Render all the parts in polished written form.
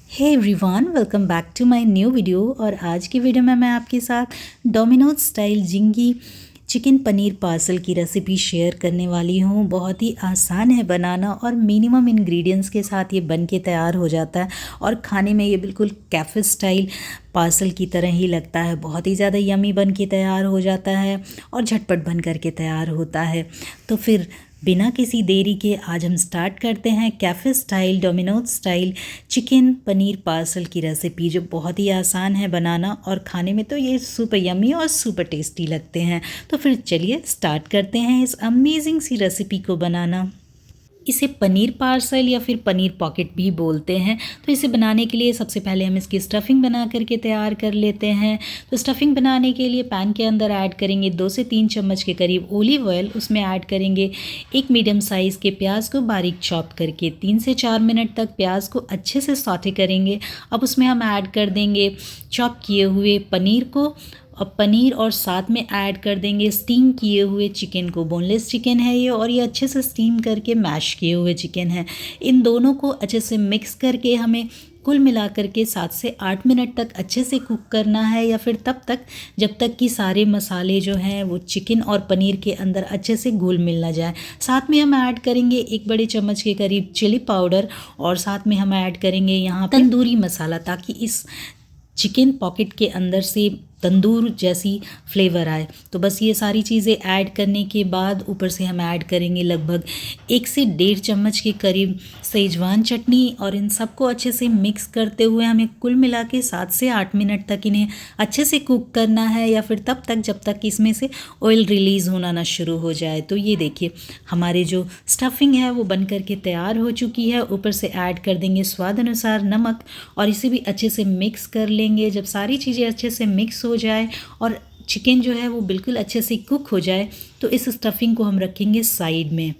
Hey everyone, welcome back to my new video. और आज की वीडियो में मैं आपके साथ Domino's style zingy chicken paneer parcel की रेसिपी शेयर करने वाली हूँ। बहुत ही आसान है बनाना और मिनिमम इंग्रेडिएंट्स के साथ ये बन के तैयार हो जाता है और खाने में ये बिल्कुल कैफ़े स्टाइल पार्सल की तरह ही लगता है। बहुत ही ज़्यादा यमी बन के तैयार हो जाता है और झटपट बन कर के तैयार होता है। तो फिर बिना किसी देरी के आज हम स्टार्ट करते हैं cafe style Domino's style chicken paneer parcel की रेसिपी, जो बहुत ही आसान है बनाना और खाने में तो ये सुपर यमी और सुपर टेस्टी लगते हैं। तो फिर चलिए स्टार्ट करते हैं इस अमेजिंग सी रेसिपी को बनाना। इसे पनीर पार्सल या फिर पनीर पॉकेट भी बोलते हैं। तो इसे बनाने के लिए सबसे पहले हम इसकी स्टफ़िंग बना करके तैयार कर लेते हैं। तो स्टफ़िंग बनाने के लिए पैन के अंदर ऐड करेंगे 2 से 3 चम्मच के करीब ओलिव ऑयल। उसमें ऐड करेंगे एक मीडियम साइज़ के प्याज को बारीक चॉप करके 3 से 4 मिनट तक प्याज को अच्छे से सौटे करेंगे। अब उसमें हम ऐड कर देंगे चॉप किए हुए पनीर को और पनीर और साथ में ऐड कर देंगे स्टीम किए हुए चिकन को। बोनलेस चिकन है ये और ये अच्छे से स्टीम करके मैश किए हुए चिकन है। इन दोनों को अच्छे से मिक्स करके हमें कुल मिलाकर के 7 से 8 मिनट तक अच्छे से कुक करना है, या फिर तब तक जब तक कि सारे मसाले जो हैं वो चिकन और पनीर के अंदर अच्छे से घुल मिल ना जाए। साथ में हम ऐड करेंगे 1 बड़े चम्मच के करीब चिली पाउडर और साथ में हम ऐड करेंगे यहाँ तंदूरी मसाला, ताकि इस चिकन पॉकेट के अंदर से तंदूर जैसी फ्लेवर आए। तो बस ये सारी चीज़ें ऐड करने के बाद ऊपर से हम ऐड करेंगे लगभग 1 से 1.5 चम्मच के करीब सेजवान चटनी और इन सबको अच्छे से मिक्स करते हुए हमें कुल मिला के 7 से 8 मिनट तक इन्हें अच्छे से कुक करना है, या फिर तब तक जब तक इसमें से ऑयल रिलीज़ होना ना शुरू हो जाए। तो ये देखिए हमारे जो स्टफ़िंग है वो बन कर के तैयार हो चुकी है। ऊपर से ऐड कर देंगे स्वाद अनुसार नमक और इसे भी अच्छे से मिक्स कर लेंगे। जब सारी चीज़ें अच्छे से मिक्स हो जाए और चिकन जो है वो बिल्कुल अच्छे से कुक हो जाए, तो इस स्टफ़िंग को हम रखेंगे साइड में।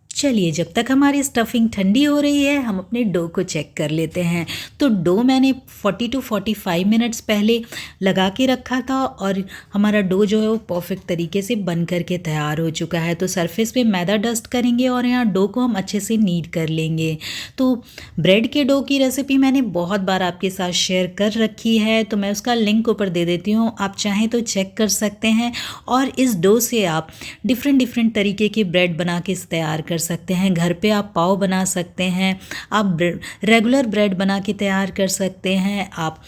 चलिए, जब तक हमारी स्टफ़िंग ठंडी हो रही है हम अपने डो को चेक कर लेते हैं। तो डो मैंने 40 टू 45 मिनट्स पहले लगा के रखा था और हमारा डो जो है वो परफेक्ट तरीके से बन कर के तैयार हो चुका है। तो सरफेस पे मैदा डस्ट करेंगे और यहाँ डो को हम अच्छे से नीड कर लेंगे। तो ब्रेड के डो की रेसिपी मैंने बहुत बार आपके साथ शेयर कर रखी है, तो मैं उसका लिंक ऊपर दे देती हूँ, आप चाहें तो चेक कर सकते हैं। और इस डो से आप डिफरेंट तरीके के ब्रेड बना के तैयार कर सकते हैं। घर पे आप पाव बना सकते हैं, आप रेगुलर ब्रेड बना के तैयार कर सकते हैं, आप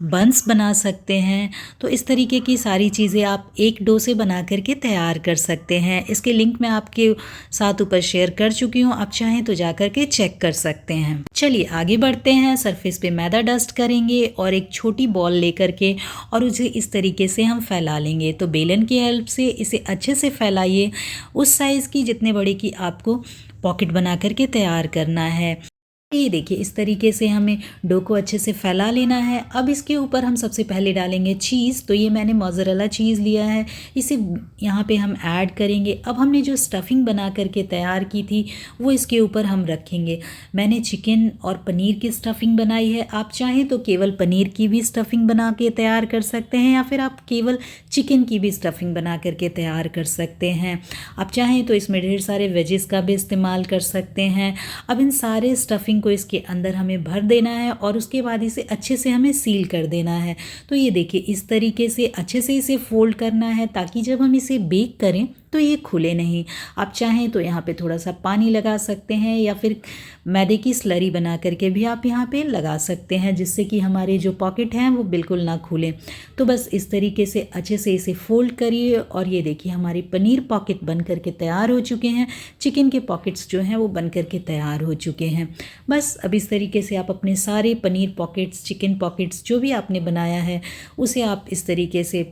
बंस बना सकते हैं। तो इस तरीके की सारी चीज़ें आप एक डो से बना करके तैयार कर सकते हैं। इसके लिंक मैं आपके साथ ऊपर शेयर कर चुकी हूँ, आप चाहें तो जा कर के चेक कर सकते हैं। चलिए आगे बढ़ते हैं। सरफेस पे मैदा डस्ट करेंगे और एक छोटी बॉल लेकर के और उसे इस तरीके से हम फैला लेंगे। तो बेलन की हेल्प से इसे अच्छे से फैलाइए, उस साइज़ की जितने बड़े की आपको पॉकेट बना करके तैयार करना है। ये देखिए इस तरीके से हमें डो को अच्छे से फैला लेना है। अब इसके ऊपर हम सबसे पहले डालेंगे चीज़। तो ये मैंने मोज़रेला चीज़ लिया है, इसे यहाँ पे हम ऐड करेंगे। अब हमने जो स्टफ़िंग बना करके तैयार की थी वो इसके ऊपर हम रखेंगे। मैंने चिकन और पनीर की स्टफ़िंग बनाई है, आप चाहें तो केवल पनीर की भी स्टफ़िंग बना के तैयार कर सकते हैं, या फिर आप केवल चिकन की भी स्टफ़िंग बना करके तैयार कर सकते हैं। आप चाहें तो इसमें ढेर सारे वेजेस का भी इस्तेमाल कर सकते हैं। अब इन सारे स्टफ़िंग को इसके अंदर हमें भर देना है और उसके बाद इसे अच्छे से हमें सील कर देना है। तो ये देखिए इस तरीके से अच्छे से इसे फोल्ड करना है, ताकि जब हम इसे बेक करें तो ये खुले नहीं। आप चाहें तो यहाँ पे थोड़ा सा पानी लगा सकते हैं, या फिर मैदे की स्लरी बना करके भी आप यहाँ पे लगा सकते हैं, जिससे कि हमारे जो पॉकेट हैं वो बिल्कुल ना खुलें। तो बस इस तरीके से अच्छे से इसे फोल्ड करिए और ये देखिए हमारी पनीर पॉकेट बन करके तैयार हो चुके हैं। चिकन के पॉकेट्स जो हैं वो बन करके तैयार हो चुके हैं। बस अब इस तरीके से आप अपने सारे पनीर पॉकेट्स, चिकन पॉकेट्स जो भी आपने बनाया है उसे आप इस तरीके से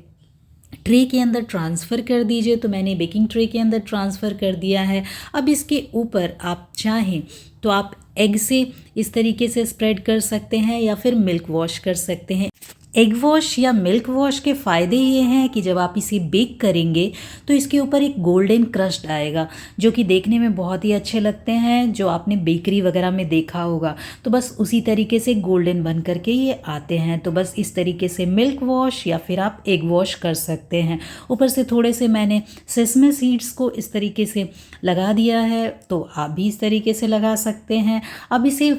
ट्रे के अंदर ट्रांसफ़र कर दीजिए। तो मैंने बेकिंग ट्रे के अंदर ट्रांसफ़र कर दिया है। अब इसके ऊपर आप चाहें तो आप एग से इस तरीके से स्प्रेड कर सकते हैं, या फिर मिल्क वॉश कर सकते हैं। एग वॉश या मिल्क वॉश के फ़ायदे ये हैं कि जब आप इसे बेक करेंगे तो इसके ऊपर एक गोल्डन क्रस्ट आएगा, जो कि देखने में बहुत ही अच्छे लगते हैं, जो आपने बेकरी वगैरह में देखा होगा। तो बस उसी तरीके से गोल्डन बन करके ये आते हैं। तो बस इस तरीके से मिल्क वॉश या फिर आप एग वॉश कर सकते हैं। ऊपर से थोड़े से मैंने सेसमे सीड्स को इस तरीके से लगा दिया है, तो आप भी इस तरीके से लगा सकते हैं। अब इसे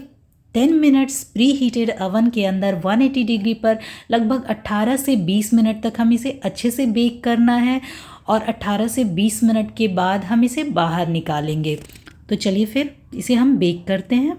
10 मिनट्स प्री हीटेड अवन के अंदर 180 डिग्री पर लगभग 18 से 20 मिनट तक हम इसे अच्छे से बेक करना है और 18 से 20 मिनट के बाद हम इसे बाहर निकालेंगे। तो चलिए फिर इसे हम बेक करते हैं।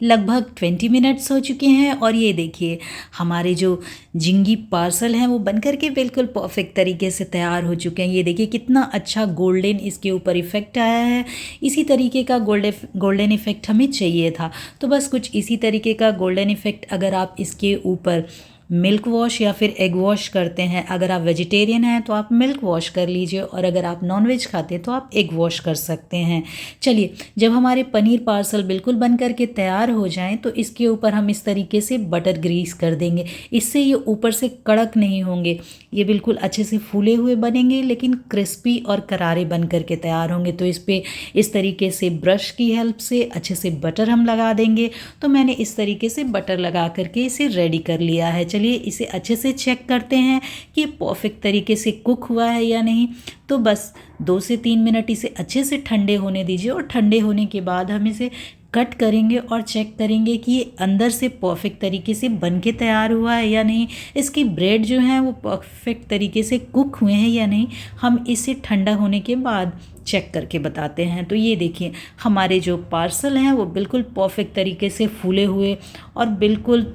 लगभग 20 मिनट्स हो चुके हैं और ये देखिए हमारे जो झिंगी पार्सल हैं वो बनकर के बिल्कुल परफेक्ट तरीके से तैयार हो चुके हैं। ये देखिए कितना अच्छा गोल्डन इसके ऊपर इफ़ेक्ट आया है। इसी तरीके का गोल्डन इफ़ेक्ट हमें चाहिए था। तो बस कुछ इसी तरीके का गोल्डन इफ़ेक्ट अगर आप इसके ऊपर मिल्क वॉश या फिर एग वॉश करते हैं, अगर आप वेजिटेरियन हैं तो आप मिल्क वॉश कर लीजिए और अगर आप नॉनवेज खाते हैं तो आप एग वॉश कर सकते हैं। चलिए जब हमारे पनीर पार्सल बिल्कुल बन कर के तैयार हो जाएं तो इसके ऊपर हम इस तरीके से बटर ग्रीस कर देंगे। इससे ये ऊपर से कड़क नहीं होंगे, ये बिल्कुल अच्छे से फूले हुए बनेंगे लेकिन क्रिस्पी और करारे बन कर के तैयार होंगे। तो इस पर इस तरीके से ब्रश की हेल्प से अच्छे से बटर हम लगा देंगे। तो मैंने इस तरीके से बटर लगा करके इसे रेडी कर लिया है। चलिए इसे अच्छे से चेक करते हैं कि परफेक्ट तरीके से कुक हुआ है या नहीं। तो बस 2 से 3 मिनट इसे अच्छे से ठंडे होने दीजिए और ठंडे होने के बाद हम इसे कट करेंगे और चेक करेंगे कि ये अंदर से परफेक्ट तरीके से बन के तैयार हुआ है या नहीं, इसकी ब्रेड जो है वो परफेक्ट तरीके से कुक हुए हैं या नहीं। हम इसे ठंडा होने के बाद चेक करके बताते हैं। तो ये देखिए हमारे जो पार्सल हैं वो बिल्कुल परफेक्ट तरीके से फूले हुए और बिल्कुल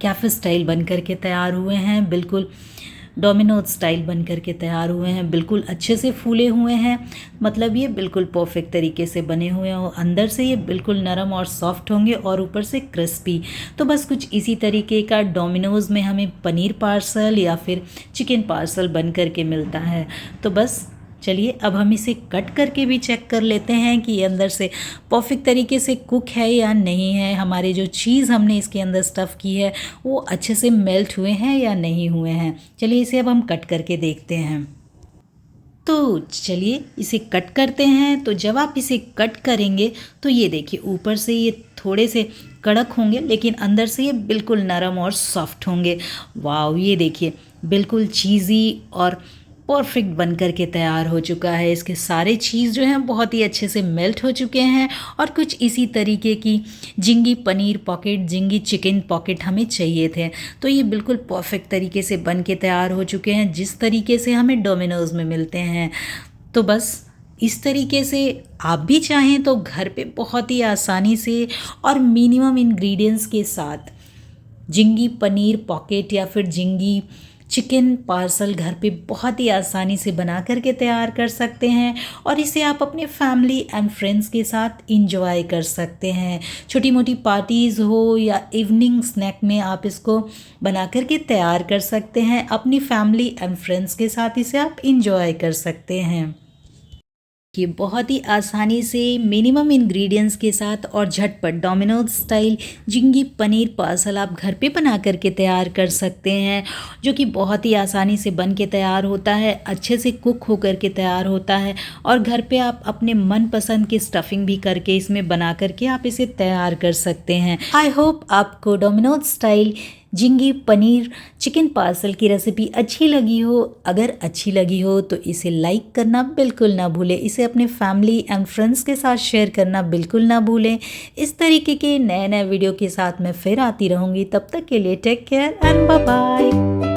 कैफ़े स्टाइल बन कर के तैयार हुए हैं, बिल्कुल डोमिनोज स्टाइल बन कर के तैयार हुए हैं, बिल्कुल अच्छे से फूले हुए हैं। मतलब ये बिल्कुल परफेक्ट तरीके से बने हुए हैं और अंदर से ये बिल्कुल नरम और सॉफ्ट होंगे और ऊपर से क्रिस्पी। तो बस कुछ इसी तरीके का डोमिनोज में हमें पनीर पार्सल या फिर चिकन पार्सल बन कर के मिलता है। तो बस चलिए अब हम इसे कट करके भी चेक कर लेते हैं कि ये अंदर से परफेक्ट तरीके से कुक है या नहीं है। हमारे जो चीज़ हमने इसके अंदर स्टफ़ की है वो अच्छे से मेल्ट हुए हैं या नहीं हुए हैं। चलिए इसे अब हम कट करके देखते हैं। तो चलिए इसे कट करते हैं। तो जब आप इसे कट करेंगे तो ये देखिए ऊपर से ये थोड़े से कड़क होंगे लेकिन अंदर से ये बिल्कुल नरम और सॉफ्ट होंगे। वाव, ये देखिए बिल्कुल चीज़ी और परफेक्ट बन कर के तैयार हो चुका है। इसके सारे चीज़ जो हैं बहुत ही अच्छे से मेल्ट हो चुके हैं और कुछ इसी तरीके की झिंगी पनीर पॉकेट, झिंगी चिकन पॉकेट हमें चाहिए थे। तो ये बिल्कुल परफेक्ट तरीके से बन के तैयार हो चुके हैं जिस तरीके से हमें डोमिनोज़ में मिलते हैं। तो बस इस तरीके से आप भी चाहें तो घर पे बहुत ही आसानी से और मिनिमम इंग्रेडिएंट्स के साथ झिंगी पनीर पॉकेट या फिर झिंगी चिकन पार्सल घर पे बहुत ही आसानी से बना करके तैयार कर सकते हैं और इसे आप अपने फैमिली एंड फ्रेंड्स के साथ इंजॉय कर सकते हैं। छोटी मोटी पार्टीज़ हो या इवनिंग स्नैक में आप इसको बना करके तैयार कर सकते हैं। अपनी फैमिली एंड फ्रेंड्स के साथ इसे आप इंजॉय कर सकते हैं। कि बहुत ही आसानी से मिनिमम इंग्रेडिएंट्स के साथ और झटपट Domino's style zingy paneer parcel आप घर पे बना करके तैयार कर सकते हैं, जो कि बहुत ही आसानी से बन के तैयार होता है, अच्छे से कुक हो करके तैयार होता है और घर पे आप अपने मनपसंद की स्टफिंग भी करके इसमें बना करके आप इसे तैयार कर सकते हैं। आई होप आपको Domino's style zingy paneer chicken parcel की रेसिपी अच्छी लगी हो। अगर अच्छी लगी हो तो इसे लाइक करना बिल्कुल ना भूलें, इसे अपने फैमिली एंड फ्रेंड्स के साथ शेयर करना बिल्कुल ना भूलें। इस तरीके के नए नए वीडियो के साथ मैं फिर आती रहूँगी। तब तक के लिए take care and bye bye.